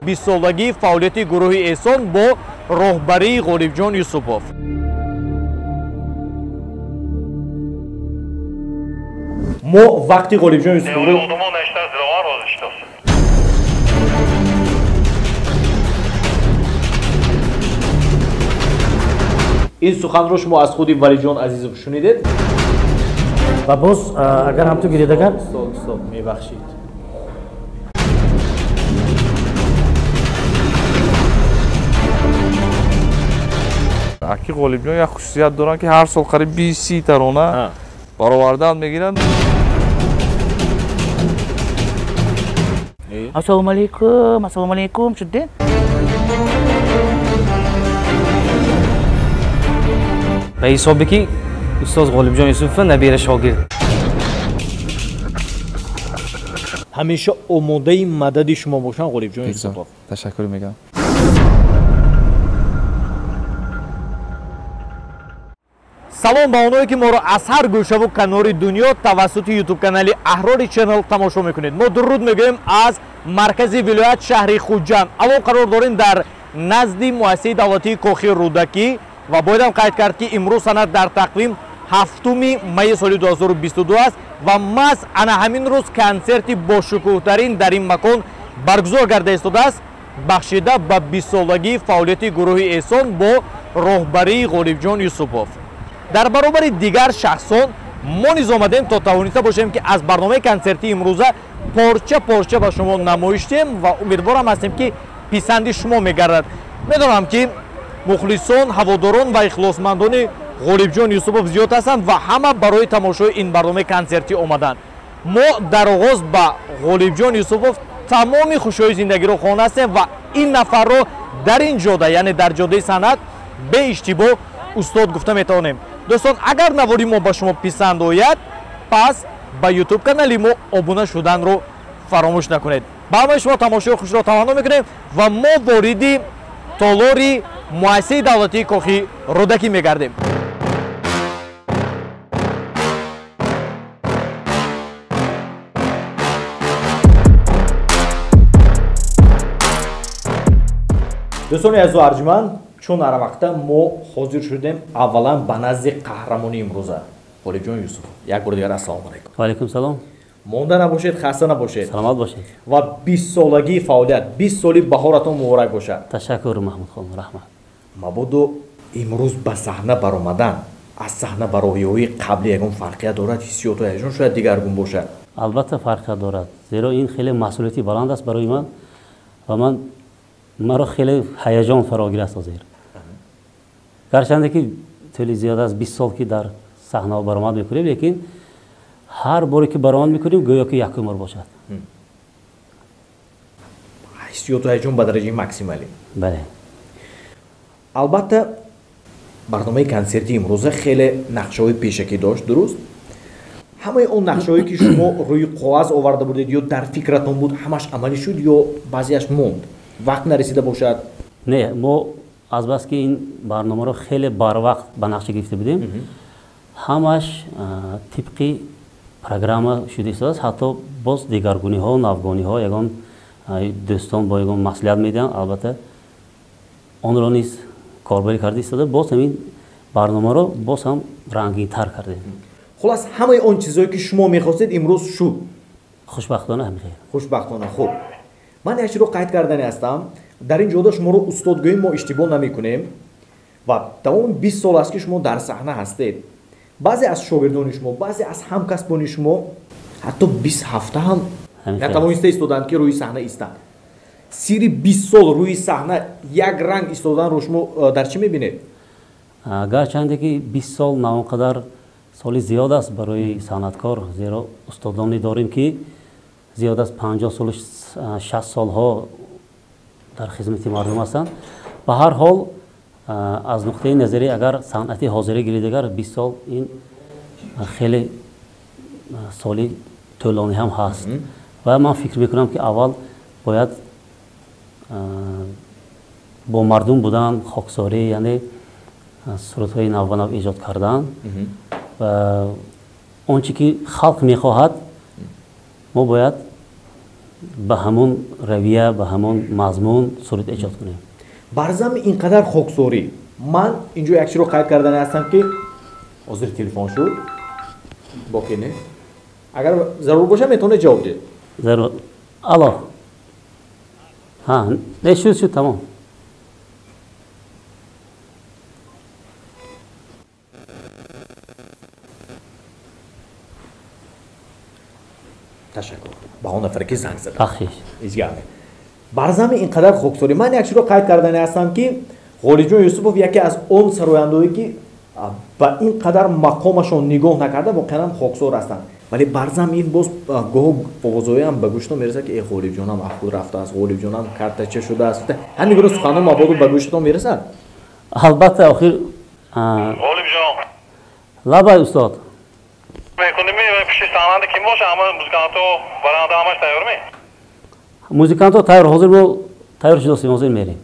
20 солаги фаъолияти гурӯҳи эҳсон бо роҳбарии Ғолибҷон Юсупов. мо вақти Ғолибҷон Юсуповро ин суханро шумо аз худи Валиҷон Азизов шунидед? ва боз агар ҳам ту гиридагар стоп мебахшед. Аки Ғолибҷон як хусусият доранд ки ҳар сол қариб 20-30 тарона баровардан мегиранд. ассалому алайкум шудде ба ҳисоби ки устоз Ғолибҷон Юсупов набира шогирд. ҳамеша омодаи мадади шумо бошанд Ғолибҷон Юсупов. Ташаккур мегӯям. салом ба оное ки моро аз ҳар гӯшаву канори дунё тавассути ютуб канали Аҳрори Channel тамошо мекунед. мо дуруд мегӯем аз маркази вилоят шаҳри Хуҷанд. алон қарор дорем дар назди муассисаи давлатии Кохи Рӯдакӣ ва боядам қайд кард ки имрӯз санад дар тақвим 7 майи соли 2022 аст ва маҳз ана ҳамин рӯз консерти бошукӯҳтарин дар ин макон баргузор гарда истодааст, бахшида ба 20 солагии фаъолияти гурӯҳи эҳсон бо роҳбарии Ғолибҷон Юсупов. дар баробари дигар шахсон мо низ омадем то тавониста бошем ки аз барномаи консерти имрӯза порча ба шумо намоиш диҳем ва умедворам ҳастем ки писанди шумо мегардад. медонам ки мухлисон, ҳаводорон ва ихлосмандони Ғолибҷон Юсупов зиёд ҳастанд ва ҳама барои тамошои ин барномаи консерти омаданд. мо дар оғоз ба Ғолибҷон Юсупов тамоми хушои зиндагиро хоҳон ҳастем ва ин нафарро дар ин ҷода, яъне дар ҷодаи санъат бе иштибоҳ устод гуфта метавонем. дӯстон, агар навори мо ба шумо писанд ояд, пас ба ютуб канали мо обуна шуданро фаромӯш накунед. ба ҳамаи шумо тамошои хушро таманно мекунем ва мо вориди толори муассисаи давлатии Кохи Рӯдакӣ мегардем. дӯстони азизу арҷманд, чун ҳар вақта мо ҳозир шудем аввалан ба назди қаҳрамони имрӯза Ғолибҷон Юсупов. як бори дигар ассалому алайкум. ва алайкум салом. монда набошед, хаста набошед. саломат бошед. ва 20 солагии фаъолият, 20 соли баҳоратон муборак бошад. ташаккур маҳмудхон, раҳмат. мабодо имрӯз ба саҳна баромадан аз саҳна ба роҳиёии қаблӣ ягон фарқият дорад? ҳиссиёту ҳаяҷон шояд дигаргун бошад. албатта фарқият дорад, зеро ин хеле масъулияти баланд аст барои ман ва маро хеле ҳаяҷон фаро гирифт ҳозир. гарчанде ки тӯли зиёд аз 20 сол ки дар саҳнаҳо баромад мекунем, лекин ҳар боре ки баромад мекунем гӯё ки якум бор бошад. ҳиссиёту ҳаяҷон ба дараҷаи максималӣ. бале. албатта барномаи консерти имрӯза хеле нақшаҳои пешакӣ дошт, дуруст? ҳамаи он нақшаҳое ки шумо рӯи коғаз оварда будед ё дар фикратон буд, ҳамаш амалӣ шуд ё баъзеаш монд? вақт нарасида бошад? не, мо азбас ки ин барномаро хеле барвақт ба нақша гирифта будем, ҳамаш тибқи программа шуда истодааст. ҳатто боз дигаргуниҳо, навгониҳо, ягон дӯстон бо ягон маслиҳат медиҳанд, албатта онро низ корбарӣ карда истода, боз ҳамин барномаро боз ҳам рангинтар кардем. хулас ҳамаи он чизое ки шумо мехостед имрӯз шуд. хушбахтона ҳамихел. хушбахтона. хуб, ман як чизро қайд кардани ҳастам. дар ин ҷода шуморо устодгӯӣ мо иштибоҳ намекунем ва тамоми 20 сол аст ки шумо дар саҳна ҳастед. баъзе аз шогирдони шумо, баъзе аз ҳамкасбони шумо ҳатто 20 ҳафта ҳам натавониста истоданд ки рӯи саҳна истанд. сири 20 сол рӯи саҳна як ранг истоданро шумо дар чӣ мебинед? гарчанде ки 20 сол на он қадар соли зиёд аст барои санъаткор, зеро устодоне дорем ки зиёд аз 50 солу 60 солҳо дар хизмати мардум ҳастанд. ба ҳар ҳол аз нуқтаи назарӣ агар санъати ҳозира гиридагар 20 сол ин хеле соли тӯлонӣ ҳам ҳаст ва ман фикр мекунам ки аввал бояд бо мардум будан, хоксорӣ, яъне сурӯтҳои нав ба нав эҷод кардан ва он чи ки халқ мехоҳад мо бояд به همون رویه به همون مضمون سرود ایجاد کنیم. برزم اینقدر خاکساری من اینجا یک چیز رو قید کردن هستم که حاضر تلفن شد باقی نه اگر ضرور باشه میتونه جواب ده ضرور الله ها نه شد تمام. تشکر با اون نفر که زنگ زد بخشش ایزگامه برزم اینقدر خاکساری من یک چیز رو قید کردن هستم که غالی جون یوسفوف یکی از اون سرایندهایی که با اینقدر مقامشون نگاه نکرده واقعا خاکسار هستند ولی برزم این باز گاه فوازوی هم به گوشتون میرسه که ای غالی جون هم افخود رفته است غالی جون هم کارت چه شده است همین گروه سخنان مابادو به گوشتون میرسه البته آخر غالب جان لابای استاد میکنیم پیش ساننده کی باشه اما موزیکانتو برنده همش تیار می موزیکانتو تیار حاضر بو تیار شده است حاضر میریم.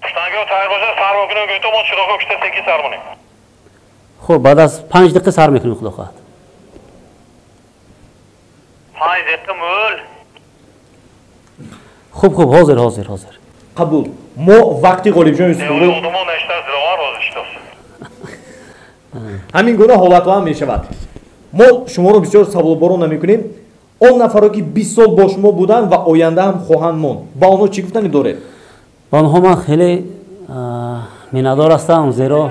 اگه تیار باشه سر بکنیم که تو ما چراغو کشته سکی سر کنیم. خب بعد از 5 دقیقه سر میکنیم خدا خواهد. 5 دقیقه مول. خوب حاضر. قبول ما وقتی غالی جون یوسفوف دومون نشته زلوار بازشته همین گونه حالت هم می شود ما شما رو بسیار سوالوار نمیکنیم اون نفرایی که 20 سال با شما بودن و آینده هم خواهند موند با اونها چی گفتنی داره؟ با اونها من خیلی میندار هستم زیرا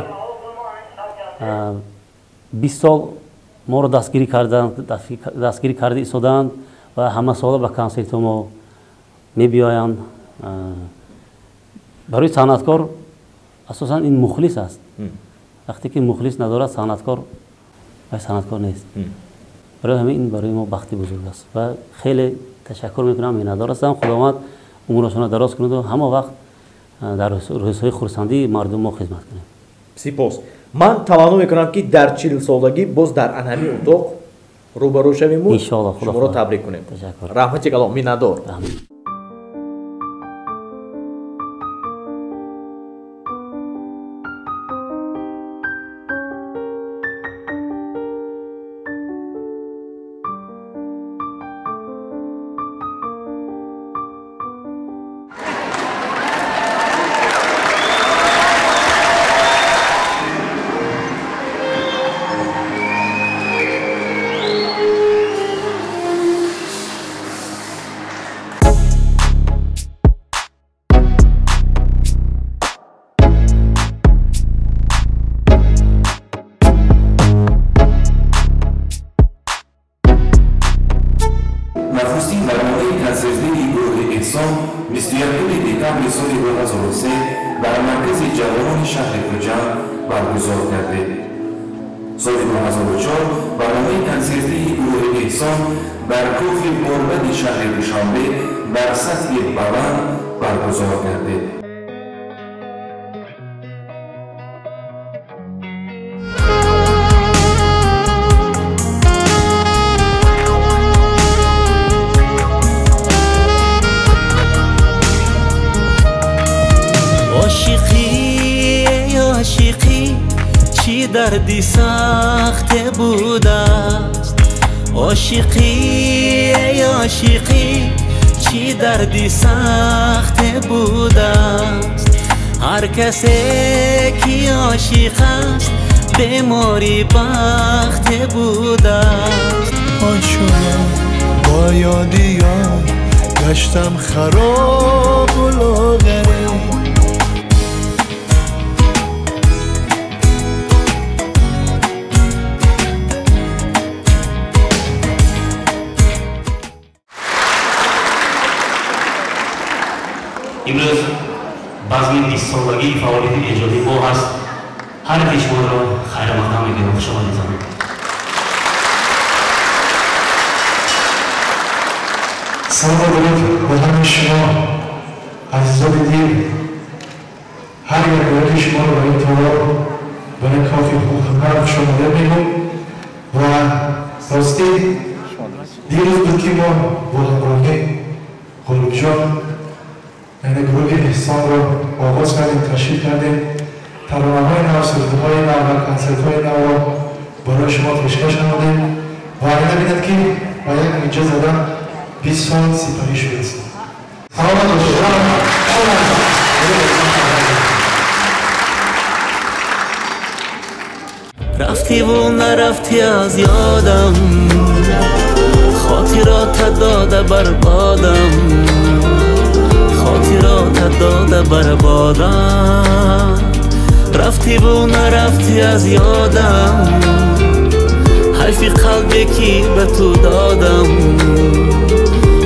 20 سال ما رو دستگیری کرده ایستادند و همه سال به کنسرت ما میبیایند. برای صنعتکار اساسا این مخلص است. وقتی که مخلص ندارد صنعتکار نیست. برای همین این برای ما بختی بزرگ است و خیلی تشکر میکنم میندار هستم خداوند عمرشون دراز کنه و همه وقت در روزهای خرسندی مردم ما خدمت کنیم. سپاس من توانم میکنم که در 40 سالگی باز در انهمی اتاق روبرو شویم و شما رو تبریک کنیم. تشکر. رحمت کلام میندار. نخستین برنامه کنسرت‌دهی گروه احسان 21 دکامبر سال 2003 در مرکز جوانان شهر خوجند برگزار کرده. سال 2004 برنامه کنسرت‌دهی گروه احسان در کاخ گوربد شهر دوشنبه در سطح بلند برگزار کرده. عاشقی چی دردی سخت بوده است عاشقی چی دردی سخت بوده است هر کسی که عاشق است بیماری بخت بوده است آن شدم با یادیان گشتم خراب و لاغره امروز بزم 20 سالگی فعالیت ایجادی ما هست. هر یک شما را خیر مقدم میگیرم. خوش آمدید. سلام درود به همه شما عزیزان دل. هر یک شما رو برای تو برای کافی خدمت خوش آمده میگم و راستی دیروز بود که ما با همراهی غالب جان یعنی گروه احسان رو آغاز کردیم تشکیل کردیم ترانه‌های نو سرودهای نو و کنسرت‌های نو رو برای شما پیشکش نمودیم و اگر ببینید که و یک اینجا زدن 20 سال سپاهی شده است. سلامت باشید. رفتی و نرفتی از یادم، خاطرات داده بربادم، خاطرات داده بربادم. رفتی و نرفتی از یادم، حیفی قلبی که به تو دادم،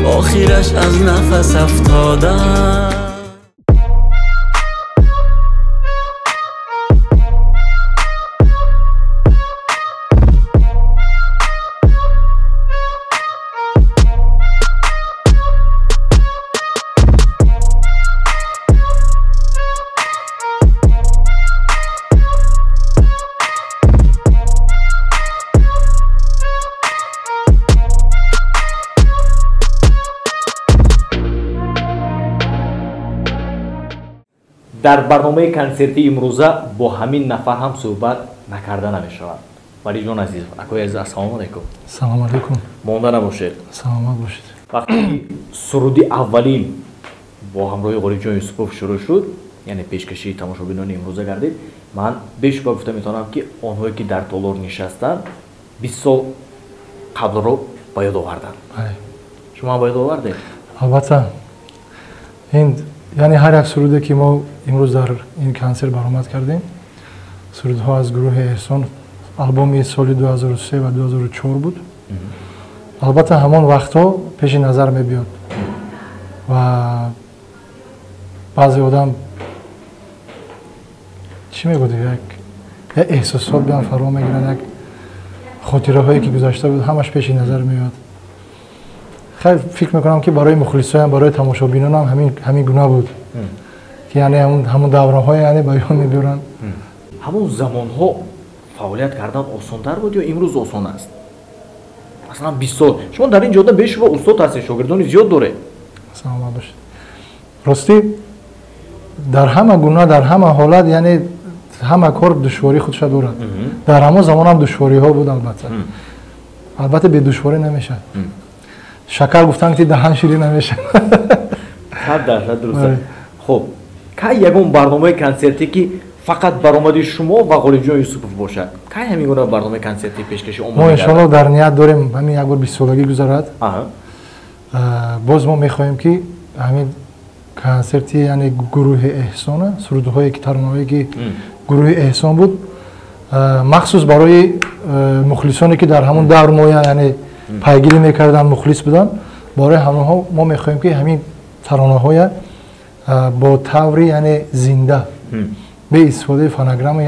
آخرش از نفس افتادم. дар барномаи консерти имрӯза бо ҳамин нафар ҳам суҳбат накарда намешавад. валиҷон азиз, акои азиз, ассалому алайкум. Салом алейкум. монда набошед. Саломат бошед. вақте суруди аввалин бо ҳамроҳи ғолибҷон юсупов шурӯъ шуд, яъне пешкашии тамошобинони имрӯза гардид, ман бешубҳа гуфта метавонам ки онҳое ки дар толор нишастанд 20 сол қаблро ба ёд оварданд. шумо ба ёд овардед? албатта. ин яъне ҳар як суруде ки мо имрӯз дар ин консерт баромад кардем, сурудҳо аз гурӯҳи эҳсон, албоми соли 2003 ва 2004 буд. албатта ҳамон вақтҳо пеши назар мебиёд ва баъзе одам чӣ мегӯяд, як эҳсосот биан фаро мегирад, як хотираҳое ки гузашта буд ҳамаш пеши назар меояд. خیلی فکر میکنم که برای مخلصان، برای تماشابینان هم همین گونه بود که یعنی همون دوره‌های یعنی بیان می‌برن. همون زمان‌ها فعالیت کردن آسان‌تر بود یا امروز آسان است؟ مثلا 20 سال شما در این جاده بیش و استاد هستید، شاگردان زیاد داره. سلام باشید. راستی در همه گونه، در همه حالت، یعنی همه کار دشواری خودش داره. در همون زمان هم دشواری‌ها بود البته. البته به دشواری نمیشه. شکر گفتن که دهن شیرین نمیشه. 100% درسته. خب کی یگون برنامه کنسرتی که فقط برآمدی شما و غالبجان یوسفوف باشد؟ کی همین گونه برنامه کنسرتی پیشکشی اومده؟ ما ان شاء الله در نیت داریم همین یک بار 20 سالگی گذرد. باز ما میخواهیم که همین کنسرتی یعنی گروه احسان، سرودهایی که ترانه‌هایی که گروه احسان بود، مخصوص برای مخلصانی که در همون دور ما یعنی پیگیری میکردن، مخلص بودن، برای همونها ما میخوایم که همین ترانه‌های با طوری یعنی زنده به استفاده فونوگرام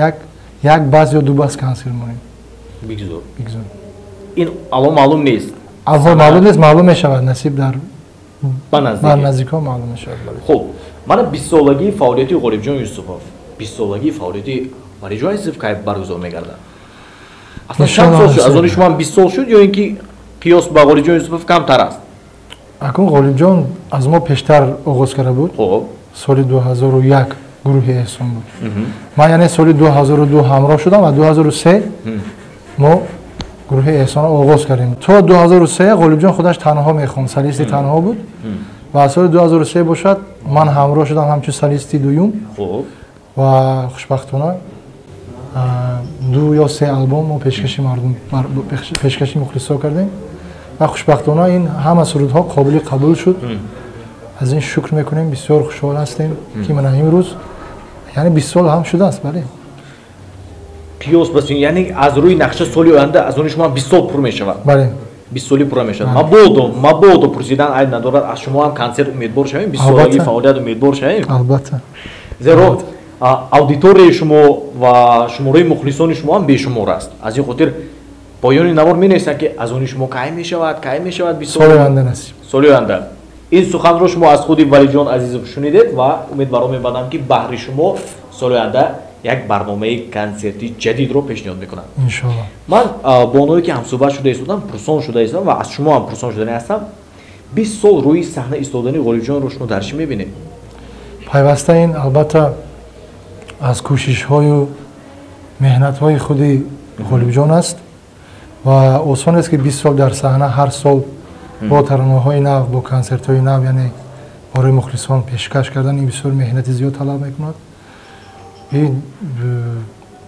یک باز یا دو باز کنسرت مونیم. بگذار. این الان معلوم نیست. الان معلوم نیست، معلوم میشود نصیب در نزدیکا معلوم میشود. خب من 20 سالگی فعالیتی غالبجان یوسفوف، 20 سالگی فعالیتی غالبجان یوسفوف که برگزار می‌گردن. اصلا چند سال شد؟ از اون شما 20 سال شد یا اینکه قیاس با غالبجان یوسفوف کمتر است؟ اکنون غالبجان از ما پیشتر آغاز کرده بود. خب سال 2001 گروه احسان بود. من یعنی سال 2002 همراه شدم و 2003 ما گروه احسان آغاز کردیم. تا 2003 غالبجان خودش تنها میخوند، سالیست تنها بود. و سال 2003 باشد من همراه شدم همچون سالیستی دوم. خب و خوشبختانه 2 یا 3 آلبوم و پیشکشی مردم پیشکشی مخلصا کردیم و خوشبختانه این همه سرودها قابل قبول شد. از این شکر میکنیم، بسیار خوشحال هستیم که من امروز یعنی 20 سال هم شده است. بله قیاس بس یعنی از روی نقشه سالی آینده از اون شما 20 سال پر میشود. بله 20 سالی پر میشود. ما بودم پرسیدن عید ندارد از شما هم کنسرت امیدوار شویم، 20 سالگی فعالیت امیدوار شویم. البته زیرا аудиторияи шумо ва шумораи мухлисони шумо ҳам бешумор аст. аз ин хотир поёни навор менависанд ки аз они шумо кай мешавад соли оянда насиб. соли оянда. ин суханро шумо аз худи валиҷон азизов шунидед ва умедваром мебардам ки баҳри шумо соли оянда як барномаи консерти ҷадидро пешниҳод мекунам. иншоалло. ман бо онҳое ки ҳамсӯҳбат шуда истодам пурсон шуда истодам ва аз шумо ҳам пурсон шудани ҳастам. 20 сол рӯи саҳна истодани ғолибҷонро шумо дар чӣ мебинед? пайваста ин албатта از کوشش‌های و مهنت‌های خود غالبجان است و آسان است که 20 سال در صحنه هر سال با ترانه‌های نو با کنسرت‌های نو یعنی برای مخلصان پیشکش کردن این بسیار مهنت زیاد طلب میکند. این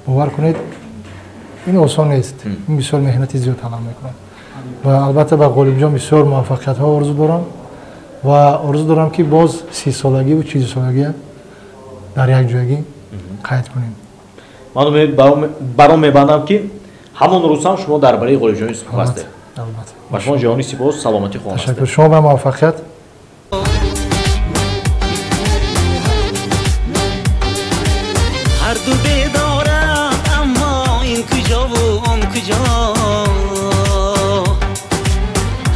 باور کنید این آسان نیست، این بسیار مهنت زیاد طلب میکند و البته با غالب جان بسیار موفقیت ها آرزو دارم و آرزو دارم که باز 30 سالگی و 40 سالگی در یک جایگی قید کنیم. من برام میبندم که همون روز هم شما درباره غالب جان یوسپوف هستید. و شما جهانی سپاس، سلامتی خواهان هستید. تشکر شما و موفقیت. هر دو بدارم اما این کجا و آن کجا،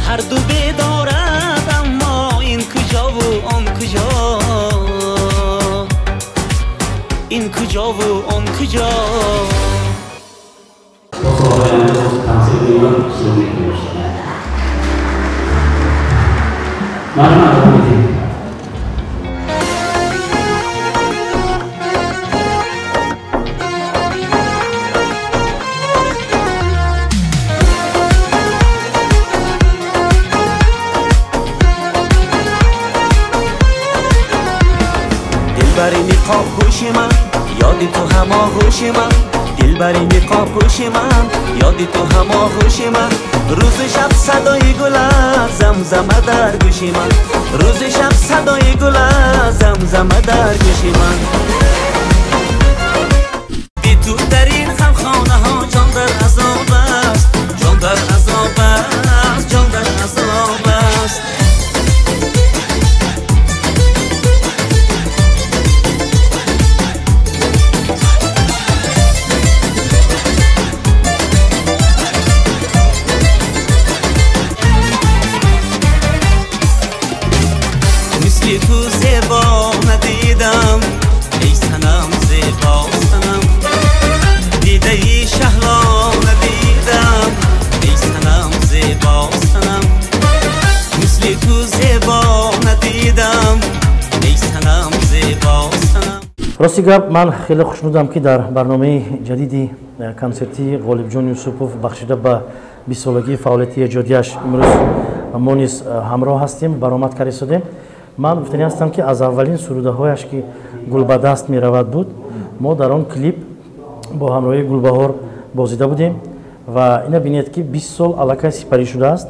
هر دو بدارم اما این کجا و آن کجا، این کجا و آن کجا. دلبری نقاب پوش من یادی تو هماغوش من، دلبری نقاب پوش من یادی تو هماغوش من، روز شب صدای گل زمزمه در گوش من، روز شب صدای گل زمزمه در گوش من. بی تو در این خمخانه ها جان در عذاب است، جان در عذاب است، جان در عذاب است. تو زیبا ندیدم ای سنم زیبا سنم، دیده ای شهلا ندیدم ای سنم زیبا سنم، مثل تو زیبا ندیدم ای سنم زیبا سنم. راستی گپ من خیلی خوشنودم که در برنامه جدیدی کنسرتی غالب جان یوسپوف بخشیده به 20 سالگی فعالیت ایجادیش امروز ما نیز همراه هستیم، برآمد کرده شدیم. من گفتنی هستم که از اولین سروده هایش که گل به دست می رود بود ما در آن کلیپ با همراهی گلبهار بازیده بودیم و اینا بینید که 20 سال علاقه سپری شده است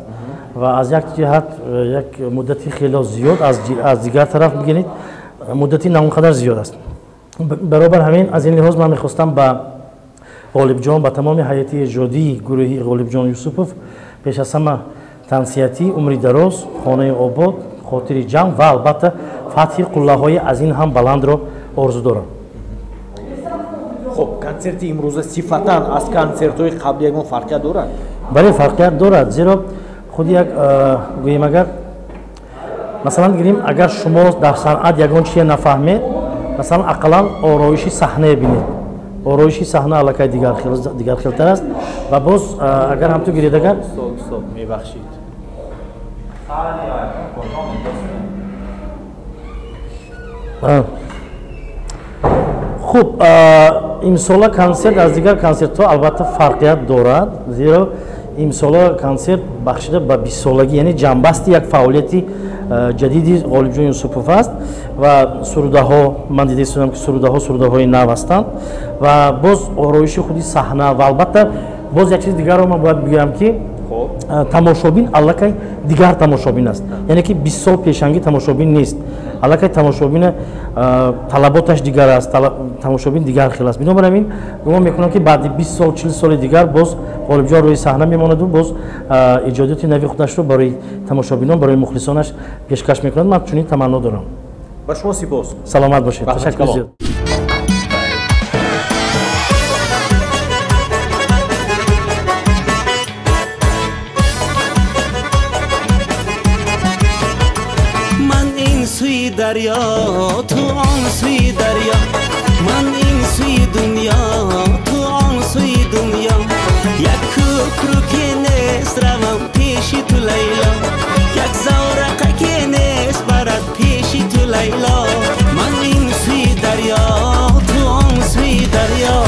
و از یک جهت یک مدتی خیلی زیاد از دیگر طرف بگیرید مدتی نااونقدر زیاد است. برابر همین از این لحاظ من میخواستم با غالب جان با تمام هیئت ایجادی گروهی غالب جان یوسپوف پیش از همه تنسیتی عمری دراز، خانه آباد، خاطری جمع و البته فتح قله‌های از این هم بلند را آرزو دارم. خب کنسرت امروز صفتا از کنسرت‌های قبلی یکم فرقیت دارد؟ بله فرقیت دارد، زیرا خود یک گوییم اگر مثلا بگیریم اگر شما در صنعت یگان چیز نفهمید مثلا اقلا آرایشی صحنه بینید، آرایشی صحنه علاقه دیگر خیلتر است و باز اگر هم تو گیرید اگر میبخشید خوب امسال کنسرت از دیگر کنسرت ها البته فرقیت دارد، زیرا امسال کنسرت بخشیده به 20 سالگی یعنی جنبستی یک فعالیتی جدیدی غالب جان یوسپوف است و سروده ها من دیده شدم که سروده های نو هستند و باز آرایش خودی صحنه و البته باز یک چیز دیگر رو من باید بگم که تماشابین علاقه دیگر تماشابین است، یعنی که 20 سال پیشنگی تماشابین نیست، علاقه تماشابین طلباتش دیگر است، تماشابین دیگر خیلی است. بنابراین گمان میکنم که بعد 20 سال 40 سال دیگر باز غالب جان روی صحنه میماند و باز ایجادات نوی خودش رو برای تماشابینان برای مخلصانش پیشکش میکند. من چنین تمنا دارم. با شما سپاس. سلامت باشید. تشکر زیاد. سوی دریا تو آن سوی دریا، من این سوی دنیا تو آن سوی دنیا، یک کوکرو که نیست روم پیشی تو لیلا، یک زورقه که نیست برد پیشی تو لیلا، من این سوی دریا تو آن سوی دریا.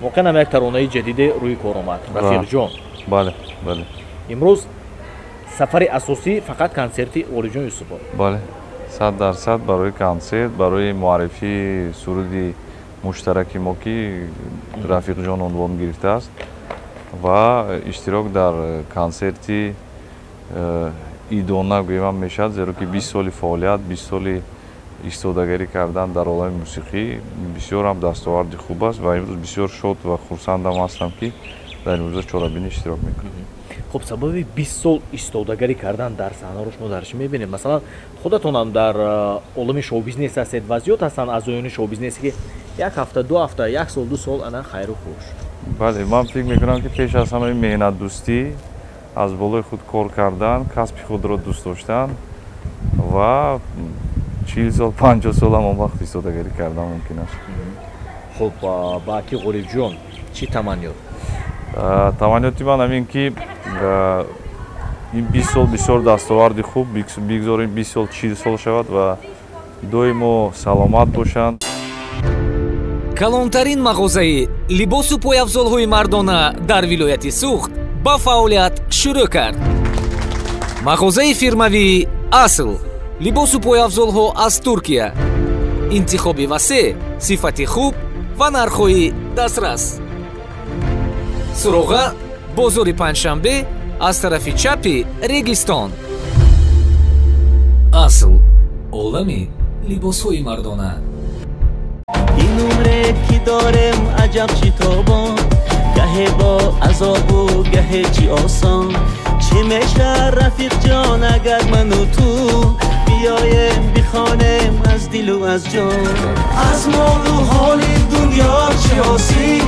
واقعا هم یک ترانه جدید روی کار آمد رفیق جان. بله بله. امروز سفر اساسی فقط کنسرت غالب جان یوسفی. بله 100% برای کنسرت برای معرفی سرودی مشترکی ما که رفیق جان عنوان گرفته است و اشتراک در کنسرتی ایدونا گویم میشد زیرا که 20 سال فعالیت 20 سال ایستادگی کردن در عالم موسیقی بسیار هم دستاورد خوب است و امروز بسیار شاد و خرسندم هستم که در امروز چهاربینی اشتراک میکنم. خب سبب 20 سال ایستادگی کردن در صحنه رو شما درش میبینید. مثلا خودتون هم در عالم شو بیزنس هستید و زیاد هستن اعضایان شو بیزنسی که یک هفته دو هفته یک سال دو سال انا خیر و خوش. بله من فکر میکنم که پیش از همه مهنت دوستی از بالای خود کار کردن کسب خود را دوست داشتن و 40 سال 50 سال هم وقت ایستادگی کردن ممکن است. خب با کی غالب جان چی تمنیات؟ تمنیاتی من همین که این 20 سال بسیار دستاورد خوب بگذاریم 20 سال 40 سال شود و دویمو سلامت باشند. کалонтарин мағозаи либосу пойафзолҳои мардона дар вилояти Суғд ба фаъолият шурӯъ кард. мағозаи фирмавии асл либосу пойафзолҳо аз Туркия. интихоби васеъ, сифати хуб ва нархҳои дастрас. суроға бозори панҷшанбе аз тарафи чапи регистон. асл олами либосҳои мардона. این عمره که دارم عجب چی تابان گه با عذاب و گه چی آسان چی میشه رفیق جان اگر من و تو بیایم بخوانم از دل و از جان از مال و حال دنیا چی آسیم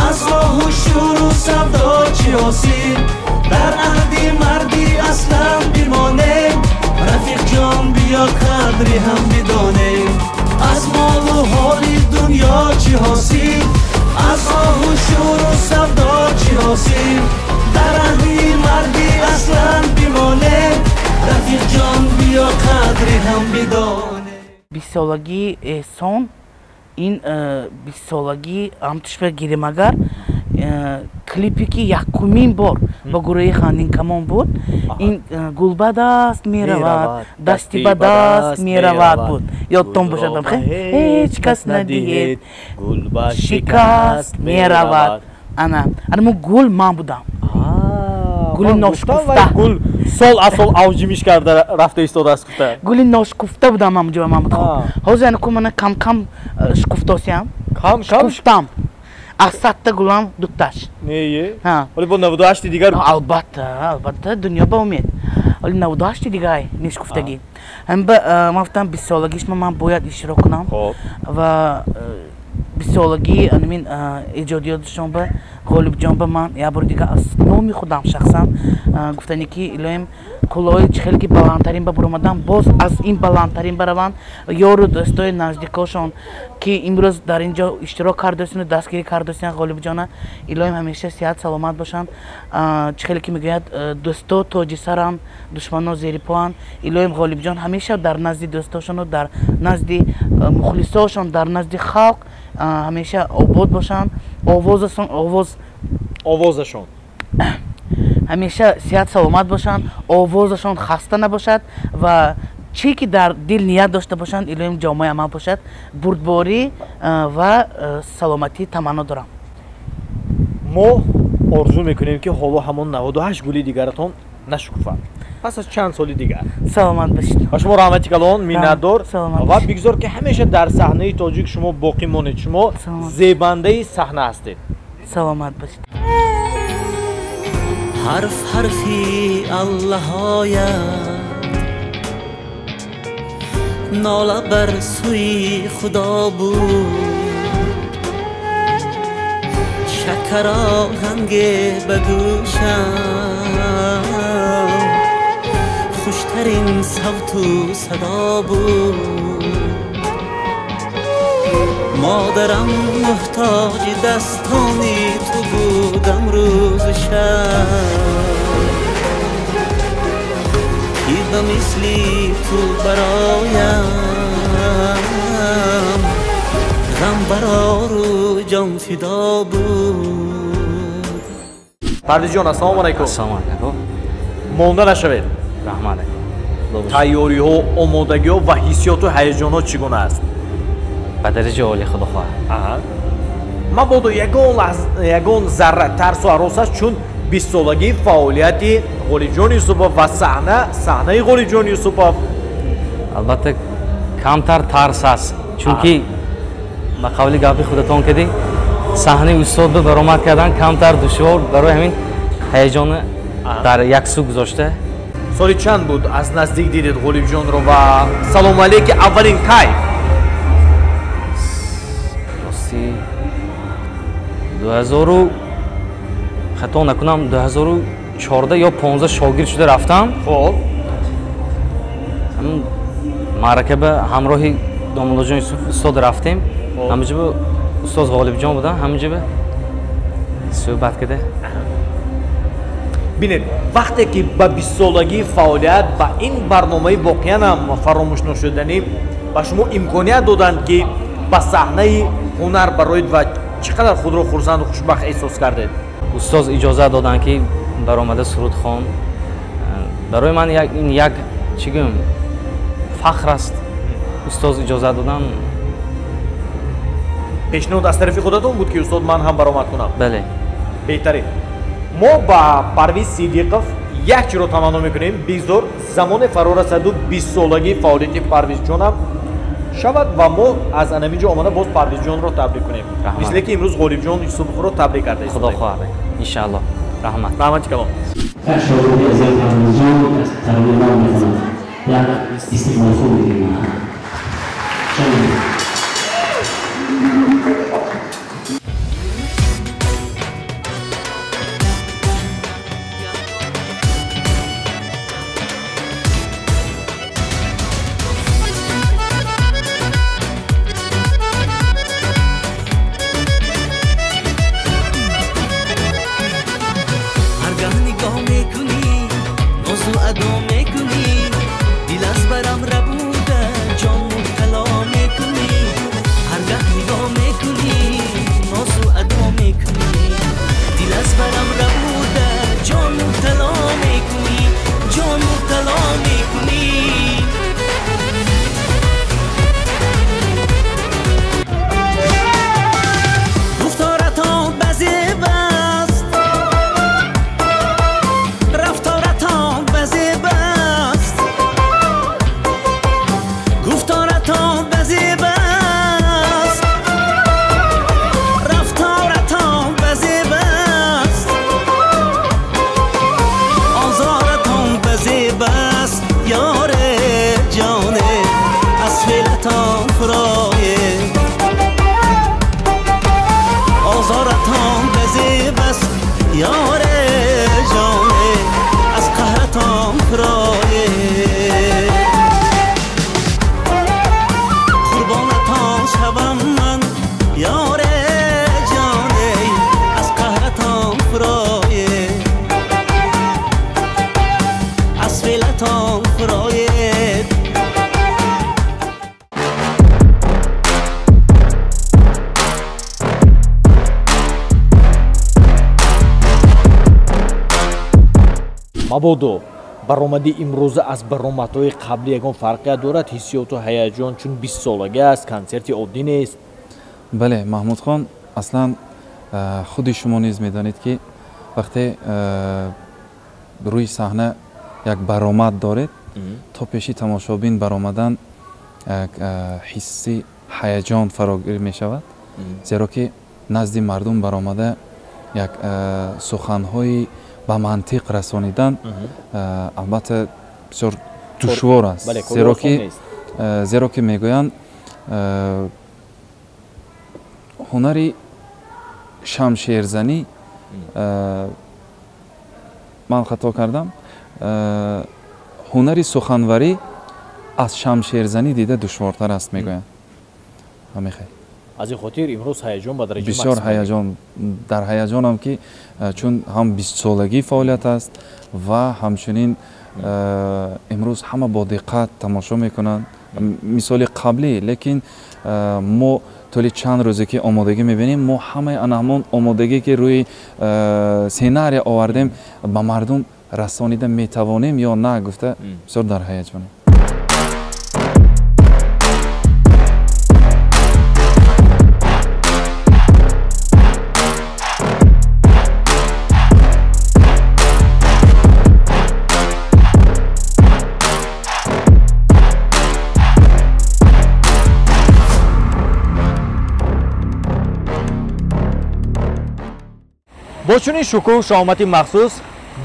از راه و شور و سودا چی آسیم در عهدی مردی اصلا بمانیم رفیق جان بیا قدری هم بدانیم از مال و حال دنیا چی حاصل از راه و شور و سودا چی حاصل در عهدی مردی اصلا بمانه رفیق جان بیا قدری هم بدانه. 20 سالگی احسان این 20 سالگی همتش بگیریم اگر کلیپی که یکمین بار با گروه خانین کمان بود این گل به دست میرود دستی به دست میرود بود یادتون باشد هیچ کس ندید گل به شکست میرود انا مو گل من بودم گل ناشکفته گل سال اصل اوجیمیش کرده رفته ایستاده است گفته گل ناشکفته بودم محمد خان حاضر نکن من کم کم شکفتاسیم کم شکفتم از 100 تا گلم دوتاش نیه ولی با 98 دیگر البته دنیا با امید ولی 98 دیگر نشکفتگی هم من گفتم 20 سالگیش من باید اشتراک کنم و 20 سالگی من ایجادیاتشون به غالب جان به من یه بار دیگه از نومی خودم شخصا گفتن که الهیم کلاه خیلی که بلندترین به برآمدن باز از این بلندترین بروند یارو دوستای نزدیکاشون که امروز در اینجا اشتراک کردن و دستگیری کردن غالب جان الهیم همیشه صحت سلامت باشن خیلی که میگوید دوستا تاج سرن دشمنا زیر پاان الهیم غالب جان همیشه در نزد دوستاشون و در نزد مخلصاشون در نزد خلق همیشه آباد باشن آوازشون همیشه صحت سلامت باشن آوازشون خسته نباشد و چی که در دل نیت داشته باشند الهیم جامعه عمل باشد بردباری و سلامتی تمنا دارم. ما آرزو میکنیم که حالا همون 98 گلی دیگرتون نشکفند پس از چند سالی دیگر سلامت باشید. شما رحمتی کلان میندار و بگذار که همیشه در صحنه تاجیک شما باقی مانید. شما زیبنده صحنه هستید. سلامت باشید. حرف حرفی الله آید ناله بر سوی خدا بود شکر آهنگ بگوشم خوشترین صوت و صدا بود مادرم محتاج دستانی تو بودم روز شب کی به مثلی تو برایم غم برارو جان فدا بود. پرویز جان السلام علیکم. السلام علیکم. مونده نشوید. رحمت. تیاری ها، آمادگی ها و حسیات و هیجانات چگونه است؟ به درجه عالی خدا خواه. مبادا یگان ذره ترس و هراس است چون 20 سالگی فعالیت غالب جان یوسفوف و صحنه غالب جان یوسفوف. البته کمتر ترس است چون که به قول گپی خودتون کردی صحنه استاد به برآمد کردن کمتر دشوار برای همین هیجان در یک سو گذاشته. سالی چند بود از نزدیک دیدید غالب جان رو و سلام علیک اولین کی؟ راستی 2000 خطا نکنم 2014 یا 15 شاگرد شده رفتم. خب همون معرکه به همراهی دامولا جان یوسف استاد رفتیم. همونجا به استاد غالب جان بودن همونجا به صحبت کرده. بینید وقتی که با 20 سالگی فعالیت با این برنامه واقعا هم فراموش نشدنی با شما امکانیت دادند که با صحنه هنر برایید و چقدر خود را خرسند و خوشبخت احساس کردید؟ استاد اجازه دادن که برآمده سرود خوان برای من این یک چیگم فخر است. استاد اجازه دادن. پیشنهاد از طرف خودتون بود که استاد من هم برآمد کنم؟ بله. بهتره. ما با پرویز صدیقов یک چیز رو تمنا میکنیم بیزور زمان فرا رسد و 20 سالگی فعالیت پرویز جان هم شود و ما از همینجا آمده باز پرویز جان رو تبریک کنیم مثل که امروز غالب جان یوسفوف رو تبریک کرده. خدا خواهد ان شاء الله. رحمت کلام. شاگردی از پرویز جان از تربیت ما می‌خواند. یک استقبال خوب می‌کنیم. مبادا برآمدی امروزه از برآمدهای قبلی یگان فرقیت دارد؟ حسیات و هیجان چون 20 سالگی است کنسرتی عادی نیست. بله محمود خان اصلا خود شما نیز میدانید که وقتی روی صحنه یک برآمد دارید تا پیشی تماشابین برآمدن حسی هیجان فراگیر می شود زیرا که نزد مردم برآمده یک سخنهای با منطق رسانیدن البته بسیار دشوار است زیرا که میگویند هنری شمشیرزنی من خطا کردم هنری سخنوری از شمشیرزنی دیده دشوارتر است میگویند. همیخیر از این خاطر امروز هیجان به درجه بسیار هیجان در هیجانم که چون هم 20 سالگی فعالیت است و همچنین امروز همه با دقت تماشا میکنند مثال قبلی لیکن ما طولی چند روزی که آمادگی میبینیم ما همه همون آمادگی که روی سیناری آوردیم به مردم رسانیده میتوانیم یا نه گفته بسیار در هیجانیم. با چنین شکوه شامتی مخصوص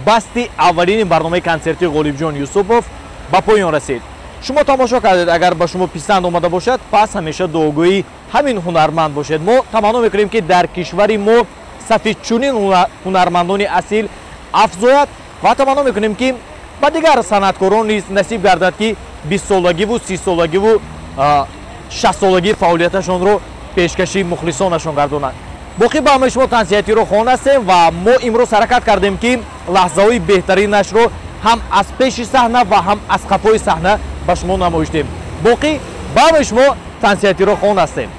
بستی اولین برنامه کنسرتی غالیبجان یوسفوف به پایان رسید. شما تماشا کردید. اگر به شما پسند آمده باشد پس همیشه دعاگویی همین هنرمند باشد. ما تمنا میکنیم که در کشور ما سفید چنین هنرمندان اصیل افزاید و تمنا میکنیم که به دیگر صنعتکاران نیز نصیب گردد که 20 سالگی و 30 سالگی و 60 سالگی فعالیتشان رو پیشکشی مخلصانشان گردانند. باقی با همه شما کنسرتی رو خوان هستیم و ما امروز حرکت کردیم که لحظه های بهترینش رو هم از پیش صحنه و هم از خفای صحنه به شما نمایش دهیم. باقی با همه شما کنسرتی رو خوان هستیم.